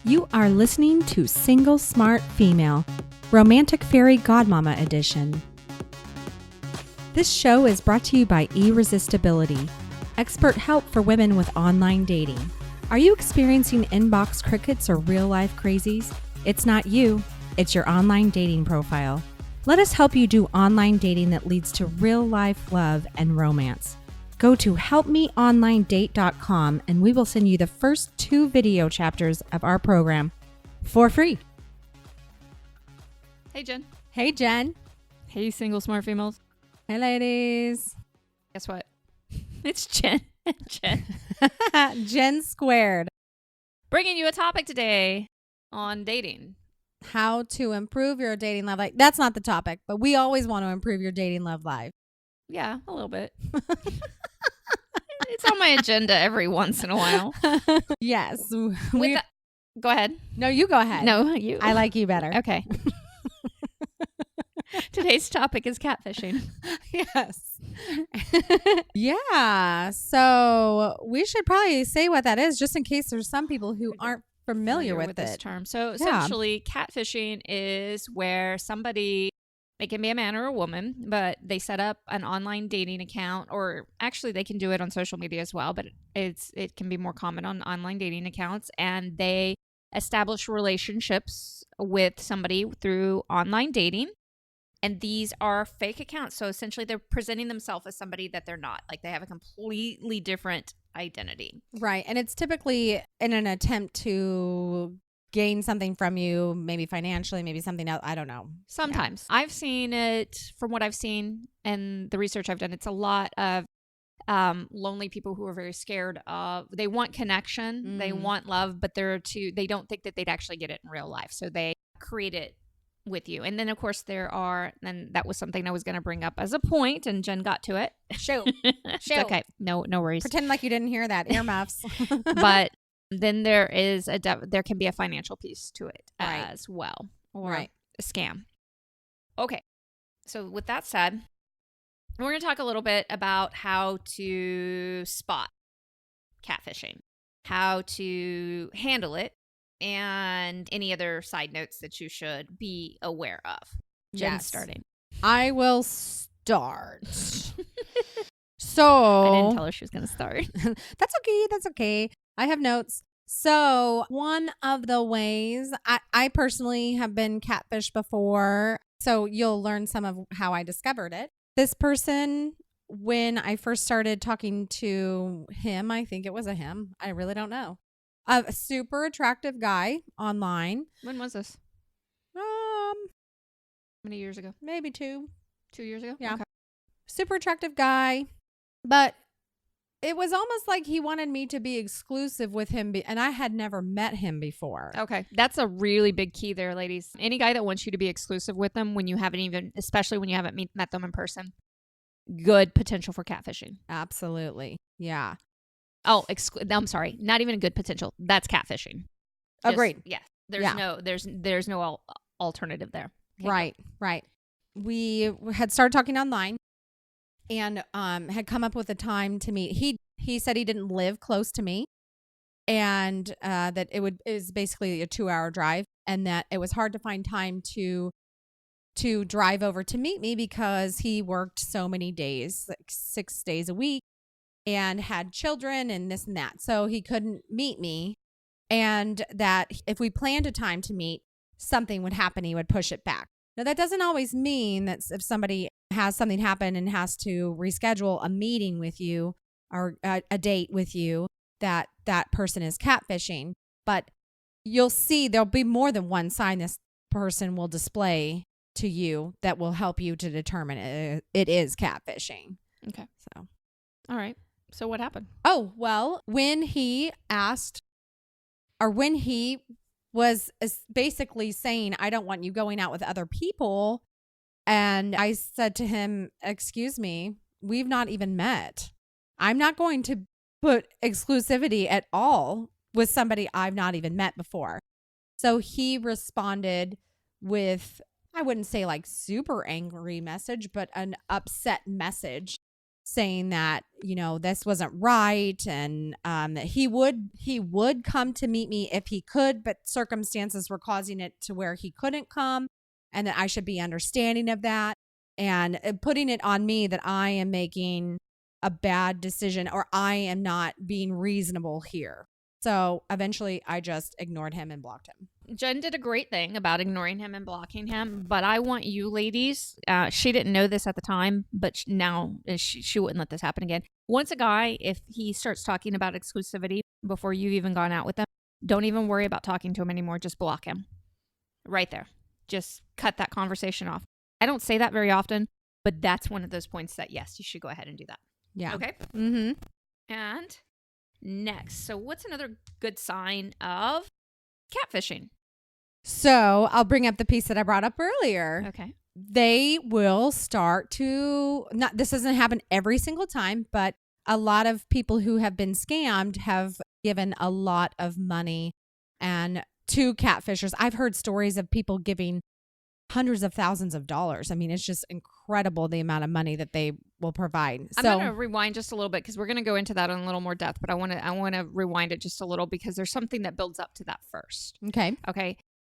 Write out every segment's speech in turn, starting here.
You are listening to Single Smart Female, Romantic Fairy Godmama Edition. This show is brought to you by Irresistibility, expert help for women with online dating. Are you experiencing inbox crickets or real-life crazies? It's not you, it's your online dating profile. Let us help you do online dating that leads to real-life love and romance. Go to helpmeonlinedate.com and we will send you the first 2 video chapters of our program for free. Hey, Jen. Hey, Jen. Hey, single smart females. Hey, ladies. Guess what? It's Jen. Jen. Jen squared. Bringing you a topic today on dating. How to improve your dating love life. That's not the topic, but we always want to improve your dating love life. Yeah, a little bit. It's on my agenda every once in a while. Yes. Go ahead. No, you go ahead. No, you. I like you better. Okay. Today's topic is catfishing. Yes. Yeah. So we should probably say what that is just in case there's some people who aren't familiar with this it. term. So essentially, catfishing is where somebody, it can be a man or a woman, but they set up an online dating account, or actually they can do it on social media as well, but it can be more common on online dating accounts, and they establish relationships with somebody through online dating. And these are fake accounts. So essentially they're presenting themselves as somebody that they're not. Like they have a completely different identity. Right. And it's typically in an attempt to gain something from you, maybe financially, maybe something else. I don't know. Sometimes. Yeah. I've seen it, from what I've seen and the research I've done, it's a lot of lonely people who are very scared of, they want connection, they want love, but they don't think that they'd actually get it in real life. So they create it with you. And then of course and that was something I was going to bring up as a point, and Jen got to it. Shoot. It's okay. No worries. Pretend like you didn't hear that. Earmuffs. But then there can be a financial piece to it as well. Or a scam. Okay. So with that said, we're going to talk a little bit about how to spot catfishing, how to handle it, and any other side notes that you should be aware of. Jen's starting. I will start. So I didn't tell her she was going to start. That's okay. I have notes. So one of the ways I personally have been catfished before, so you'll learn some of how I discovered it. This person, when I first started talking to him, I think it was a him. I really don't know. A super attractive guy online. When was this? How many years ago? Maybe 2 years ago. Yeah. Okay. Super attractive guy, but it was almost like he wanted me to be exclusive with him, and I had never met him before. Okay. That's a really big key there, ladies. Any guy that wants you to be exclusive with them especially when you haven't met them in person, good potential for catfishing. Absolutely. Yeah. Oh, I'm sorry. Not even a good potential. That's catfishing. Agreed. Yeah. There's no alternative there. Okay, Right. We had started talking online and had come up with a time to meet. He said he didn't live close to me, and that it was basically a 2-hour drive, and that it was hard to find time to drive over to meet me because he worked so many days, like 6 days a week, and had children and this and that. So he couldn't meet me, and that if we planned a time to meet, something would happen. He would push it back. Now, that doesn't always mean that if somebody has something happen and has to reschedule a meeting with you or a date with you, that person is catfishing. But you'll see there'll be more than one sign this person will display to you that will help you to determine it is catfishing. Okay. So, all right. So what happened? Oh, well, when he was basically saying, I don't want you going out with other people. And I said to him, excuse me, we've not even met. I'm not going to put exclusivity at all with somebody I've not even met before. So he responded with, I wouldn't say like super angry message, but an upset message. saying that, this wasn't right, and that he would come to meet me if he could, but circumstances were causing it to where he couldn't come, and that I should be understanding of that, and putting it on me that I am making a bad decision or I am not being reasonable here. So eventually I just ignored him and blocked him. Jen did a great thing about ignoring him and blocking him, but I want you ladies, she didn't know this at the time, but now she wouldn't let this happen again. Once a guy, if he starts talking about exclusivity before you've even gone out with them, don't even worry about talking to him anymore. Just block him right there. Just cut that conversation off. I don't say that very often, but that's one of those points that, yes, you should go ahead and do that. Yeah. Okay. Mm-hmm. And next, so what's another good sign of catfishing? So I'll bring up the piece that I brought up earlier. Okay. They will start to, not, this doesn't happen every single time, but a lot of people who have been scammed have given a lot of money and to catfishers. I've heard stories of people giving hundreds of thousands of dollars. I mean, it's just incredible the amount of money that they will provide. I'm going to rewind just a little bit because we're going to go into that in a little more depth, but I want to rewind it just a little because there's something that builds up to that first. Okay.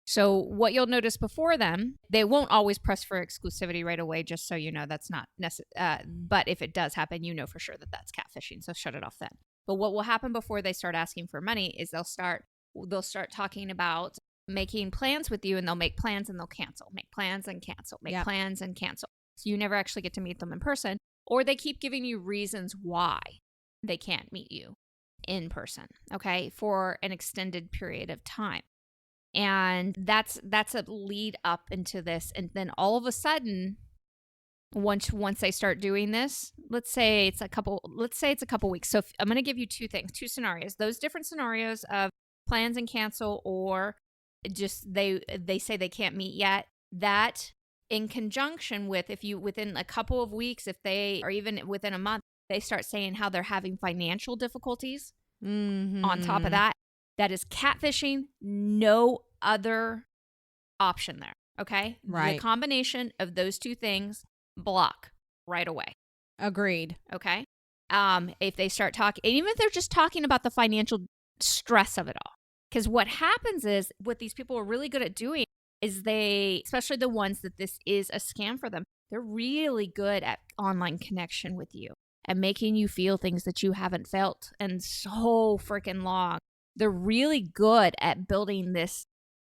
So what you'll notice before them, they won't always press for exclusivity right away, just so you know that's not necessary. But if it does happen, you know for sure that that's catfishing. So shut it off then. But what will happen before they start asking for money is they'll start talking about making plans with you, and they'll make plans and they'll cancel, make plans and cancel, make plans and cancel. So you never actually get to meet them in person, or they keep giving you reasons why they can't meet you in person, okay, for an extended period of time. And that's a lead up into this. And then all of a sudden, once they start doing this, let's say it's a couple weeks. So I'm going to give you two scenarios, those different scenarios of plans and cancel, or just they say they can't meet yet. That in conjunction with, if you within a couple of weeks, if they, or even within a month, they start saying how they're having financial difficulties. On top of that, that is catfishing. No other option there. Okay. Right. The combination of those two things, block right away. Agreed. Okay. If they start talking, even if they're just talking about the financial stress of it all, because what happens is, what these people are really good at doing is they, especially the ones that this is a scam for them, they're really good at online connection with you and making you feel things that you haven't felt in so freaking long. They're really good at building this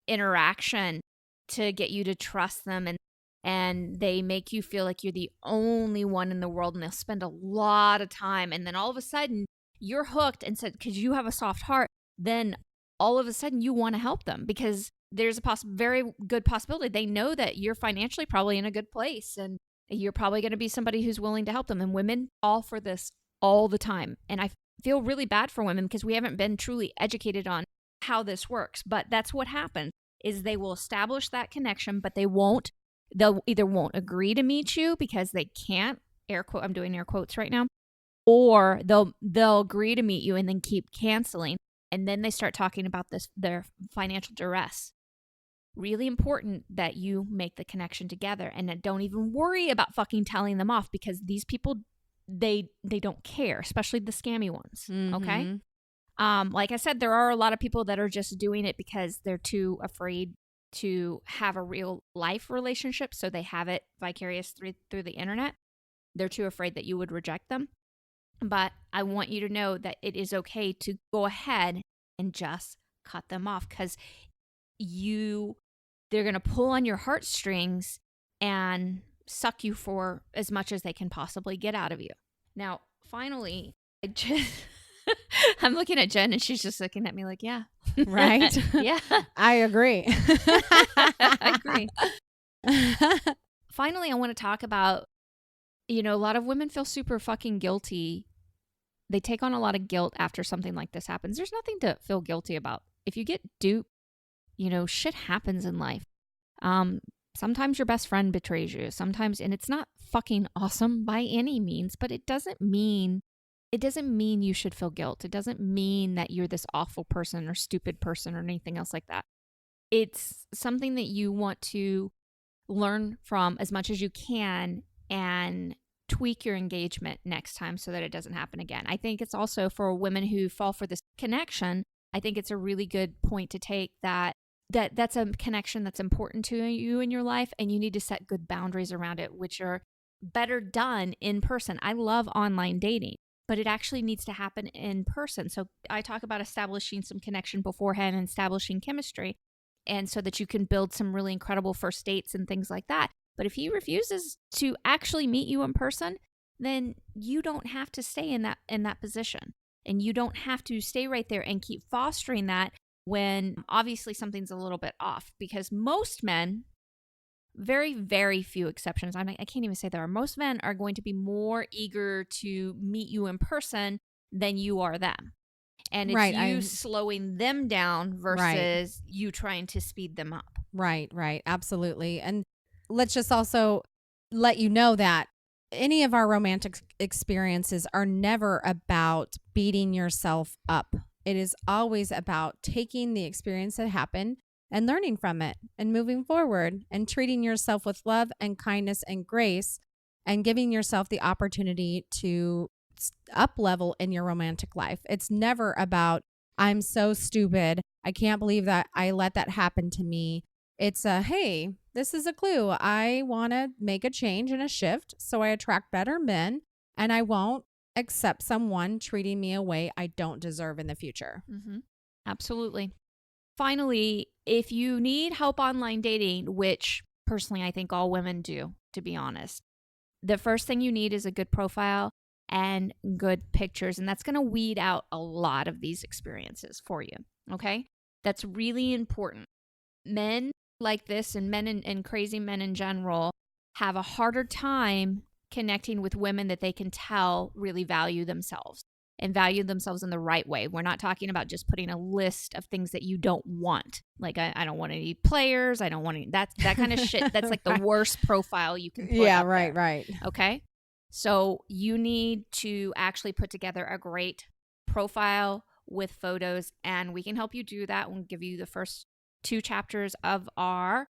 interaction to get you to trust them, and they make you feel like you're the only one in the world, and they'll spend a lot of time, and then all of a sudden you're hooked, and said, because you have a soft heart, then all of a sudden you want to help them because there's a very good possibility they know that you're financially probably in a good place, and you're probably going to be somebody who's willing to help them. And women fall for this all the time, and I feel really bad for women because we haven't been truly educated on how this works. But that's what happens, is they will establish that connection, but they'll either won't agree to meet you because they can't, I'm doing air quotes right now, or they'll agree to meet you and then keep canceling. And then they start talking about their financial duress. Really important that you make the connection together, and that don't even worry about fucking telling them off, because these people, they don't care, especially the scammy ones. Okay. Like I said, there are a lot of people that are just doing it because they're too afraid to have a real life relationship. So they have it vicarious through the internet. They're too afraid that you would reject them. But I want you to know that it is okay to go ahead and just cut them off, because they're going to pull on your heartstrings and suck you for as much as they can possibly get out of you. Now, finally, I'm looking at Jen and she's just looking at me like, yeah. Right? Yeah. I agree. I agree. Finally, I want to talk about, a lot of women feel super fucking guilty. They take on a lot of guilt after something like this happens. There's nothing to feel guilty about. If you get duped, shit happens in life. Sometimes your best friend betrays you. Sometimes, and it's not fucking awesome by any means, but it doesn't mean you should feel guilt. It doesn't mean that you're this awful person or stupid person or anything else like that. It's something that you want to learn from as much as you can and tweak your engagement next time so that it doesn't happen again. I think it's also for women who fall for this connection. I think it's a really good point to take that's a connection that's important to you in your life, and you need to set good boundaries around it, which are better done in person. I love online dating, but it actually needs to happen in person. So I talk about establishing some connection beforehand and establishing chemistry, and so that you can build some really incredible first dates and things like that. But if he refuses to actually meet you in person, then you don't have to stay in that position. And you don't have to stay right there and keep fostering that when obviously something's a little bit off. Because most men, very, very few exceptions, I can't even say there are, most men are going to be more eager to meet you in person than you are them. And it's you slowing them down versus you trying to speed them up. Right. Absolutely. And let's just also let you know that any of our romantic experiences are never about beating yourself up. It is always about taking the experience that happened and learning from it and moving forward and treating yourself with love and kindness and grace and giving yourself the opportunity to up level in your romantic life. It's never about, I'm so stupid, I can't believe that I let that happen to me. It's hey, this is a clue. I want to make a change and a shift so I attract better men, and I won't accept someone treating me a way I don't deserve in the future. Mm-hmm. Absolutely. Finally, if you need help online dating, which personally I think all women do, to be honest, the first thing you need is a good profile and good pictures. And that's going to weed out a lot of these experiences for you. Okay? That's really important. Men like this, and men and crazy men in general, have a harder time connecting with women that they can tell really value themselves and value themselves in the right way. We're not talking about just putting a list of things that you don't want. Like, I don't want any players. I don't want any, that kind of shit. That's like the worst profile you can put up there. Right. Okay. So you need to actually put together a great profile with photos, and we can help you do that. We'll give you the first 2 chapters of our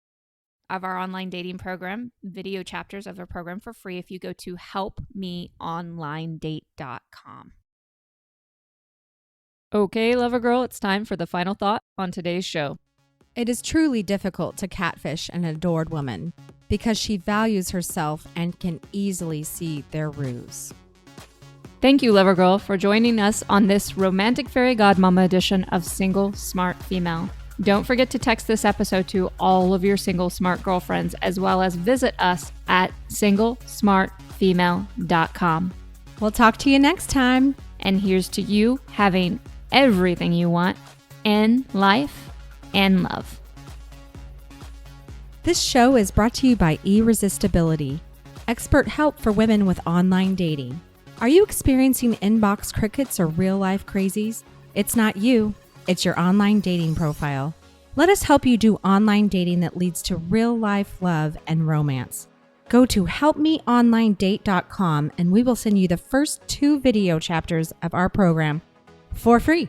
online dating program, video chapters of our program for free if you go to helpmeonlinedate.com. Okay, lover girl, it's time for the final thought on today's show. It is truly difficult to catfish an adored woman because she values herself and can easily see their ruse. Thank you, lover girl, for joining us on this romantic fairy godmama edition of Single Smart Female. Don't forget to text this episode to all of your single smart girlfriends, as well as visit us at singlesmartfemale.com. We'll talk to you next time. And here's to you having everything you want in life and love. This show is brought to you by Irresistibility, expert help for women with online dating. Are you experiencing inbox crickets or real-life crazies? It's not you. It's your online dating profile. Let us help you do online dating that leads to real-life love and romance. Go to helpmeonlinedate.com and we will send you the first 2 video chapters of our program for free.